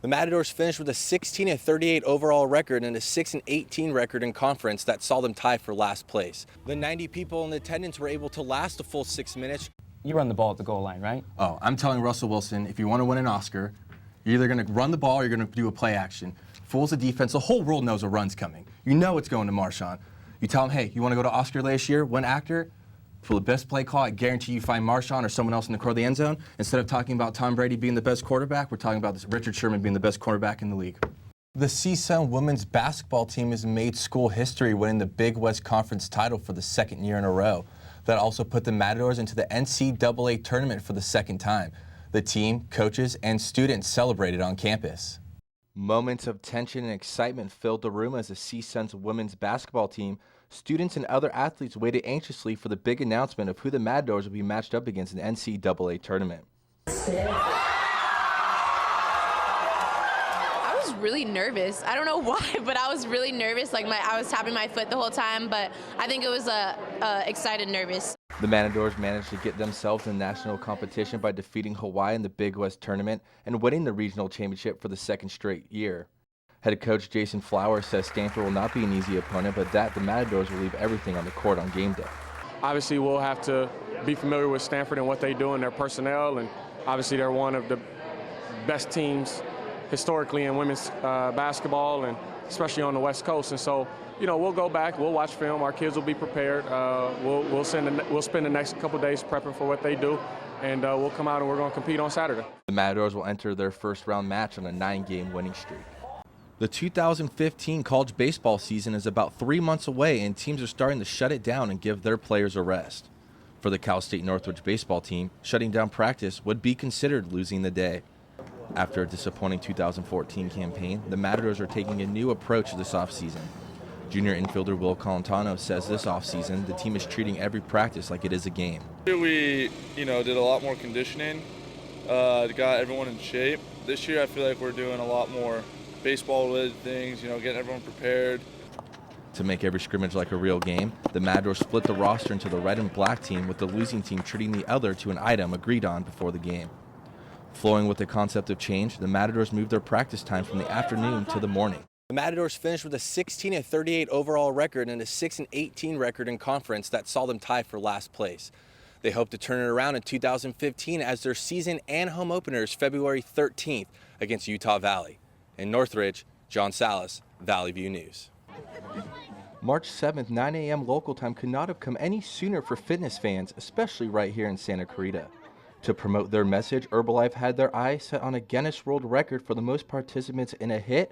The Matadors finished with a 16-38 overall record and a 6-18 record in conference that saw them tie for last place. The 90 people in attendance were able to last a full 6 minutes. You run the ball at the goal line, right? Oh, I'm telling Russell Wilson, if you want to win an Oscar, you're either going to run the ball or you're going to do a play action. Fools the defense. The whole world knows a run's coming. You know it's going to Marshawn. You tell him, hey, you want to go to Oscar last year, win actor? For the best play call, I guarantee you find Marshawn or someone else in the corner of the end zone. Instead of talking about Tom Brady being the best quarterback, we're talking about this Richard Sherman being the best quarterback in the league. The CSUN women's basketball team has made school history, winning the Big West Conference title for the second year in a row. That also put the Matadors into the NCAA tournament for the second time. The team, coaches, and students celebrated on campus. Moments of tension and excitement filled the room as the CSUN's women's basketball team, students, and other athletes waited anxiously for the big announcement of who the Matadors would be matched up against in the NCAA tournament. I was really nervous. I don't know why, but I was really nervous. I was tapping my foot the whole time, but I think it was excited nervous. The Matadors managed to get themselves in national competition by defeating Hawaii in the Big West tournament and winning the regional championship for the second straight year. Head coach Jason Flowers says Stanford will not be an easy opponent, but that the Matadors will leave everything on the court on game day. Obviously, we'll have to be familiar with Stanford and what they do and their personnel, and obviously they're one of the best teams historically in women's basketball, and especially on the West Coast. And so, you know, we'll go back, we'll watch film, our kids will be prepared. We'll spend the next couple of days prepping for what they do, and we'll come out and we're going to compete on Saturday. The Matadors will enter their first round match on a 9-game winning streak. The 2015 college baseball season is about 3 months away, and teams are starting to shut it down and give their players a rest. For the Cal State Northridge baseball team, shutting down practice would be considered losing the day. After a disappointing 2014 campaign, the Matadors are taking a new approach this offseason. Junior infielder Will Colantano says this offseason, the team is treating every practice like it is a game. We, did a lot more conditioning, got everyone in shape. This year I feel like we're doing a lot more baseball-related things, getting everyone prepared. To make every scrimmage like a real game, the Matadors split the roster into the red and black team, with the losing team treating the other to an item agreed on before the game. Flowing with the concept of change, the Matadors moved their practice time from the afternoon to the morning. The Matadors finished with a 16-38 overall record and a 6-18 record in conference that saw them tie for last place. They hope to turn it around in 2015 as their season and home openers February 13th against Utah Valley. In Northridge, John Salas, Valley View News. March 7th, 9 a.m. local time could not have come any sooner for fitness fans, especially right here in Santa Clarita. To promote their message, Herbalife had their eye set on a Guinness World Record for the most participants in a HIIT,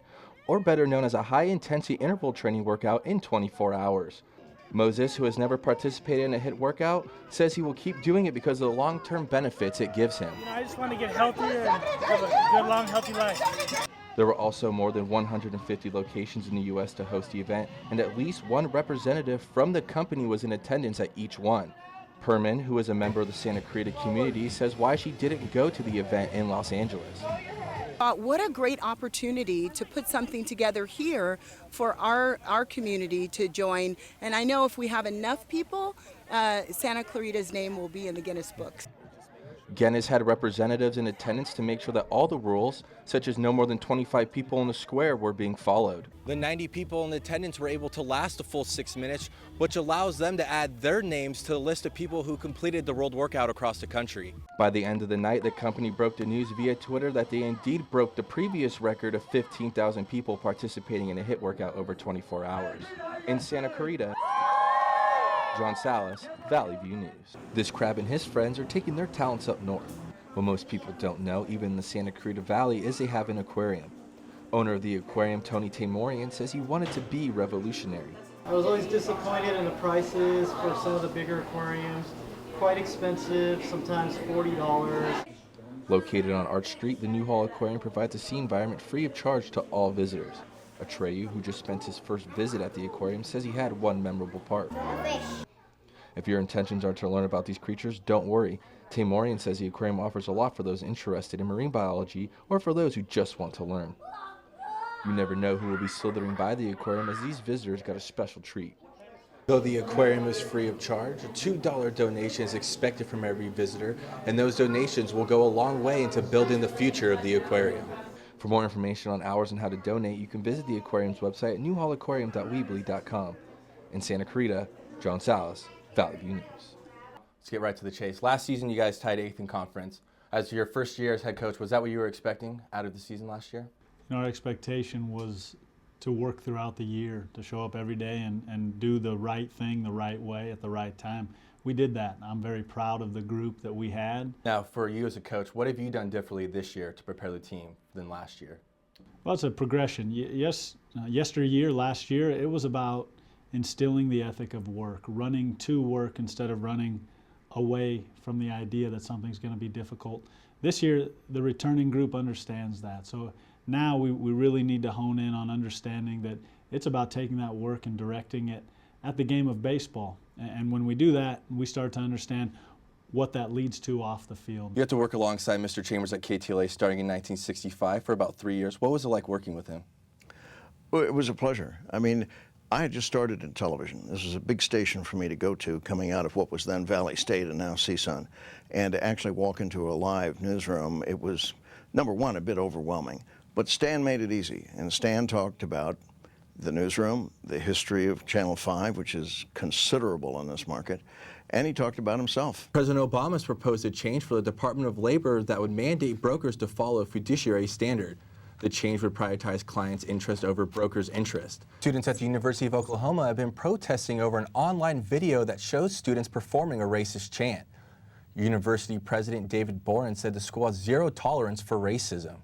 or better known as a high-intensity interval training workout, in 24 hours. Moses, who has never participated in a HIIT workout, says he will keep doing it because of the long-term benefits it gives him. I just want to get healthier and have a good, long, healthy life. There were also more than 150 locations in the U.S. to host the event, and at least one representative from the company was in attendance at each one. Perman, who is a member of the Santa Clarita community, says why she didn't go to the event in Los Angeles. What a great opportunity to put something together here for our community to join. And I know if we have enough people, Santa Clarita's name will be in the Guinness books. Guinness had representatives in attendance to make sure that all the rules, such as no more than 25 people in the square, were being followed. The 90 people in attendance were able to last a full 6 minutes, which allows them to add their names to the list of people who completed the world workout across the country. By the end of the night, the company broke the news via Twitter that they indeed broke the previous record of 15,000 people participating in a HIIT workout over 24 hours. In Santa Clarita, John Salas, Valley View News. This crab and his friends are taking their talents up north. What most people don't know, even in the Santa Clarita Valley, is they have an aquarium. Owner of the aquarium, Tony Tamorian, says he wanted to be revolutionary. I was always disappointed in the prices for some of the bigger aquariums. Quite expensive, sometimes $40. Located on Arch Street, the Newhall Aquarium provides a sea environment free of charge to all visitors. Atreyu, who just spent his first visit at the aquarium, says he had one memorable part. If your intentions are to learn about these creatures, don't worry. Tamorian says the aquarium offers a lot for those interested in marine biology or for those who just want to learn. You never know who will be slithering by the aquarium, as these visitors got a special treat. Though the aquarium is free of charge, a $2 donation is expected from every visitor, and those donations will go a long way into building the future of the aquarium. For more information on hours and how to donate, you can visit the aquarium's website at newhallaquarium.weebly.com. In Santa Clarita, John Salas, Valley View News. Let's get right to the chase. Last season, you guys tied 8th in conference. As your first year as head coach, was that what you were expecting out of the season last year? Our expectation was to work throughout the year, to show up every day and do the right thing the right way at the right time. We did that. I'm very proud of the group that we had. Now, for you as a coach, what have you done differently this year to prepare the team than last year? Well, it's a progression. Yesteryear, last year, it was about instilling the ethic of work, running to work instead of running away from the idea that something's going to be difficult. This year, the returning group understands that. So now we really need to hone in on understanding that it's about taking that work and directing it at the game of baseball. And when we do that, we start to understand what that leads to off the field. You had to work alongside Mr. Chambers at KTLA starting in 1965 for about 3 years. What was it like working with him? Well, it was a pleasure. I mean, I had just started in television. This was a big station for me to go to, coming out of what was then Valley State and now CSUN. And to actually walk into a live newsroom, it was, number one, a bit overwhelming. But Stan made it easy. And Stan talked about the newsroom, the history of Channel 5, which is considerable in this market, and he talked about himself. President Obama has proposed a change for the Department of Labor that would mandate brokers to follow a fiduciary standard. The change would prioritize clients' interest over brokers' interest. Students at the University of Oklahoma have been protesting over an online video that shows students performing a racist chant. University President David Boren said the school has zero tolerance for racism.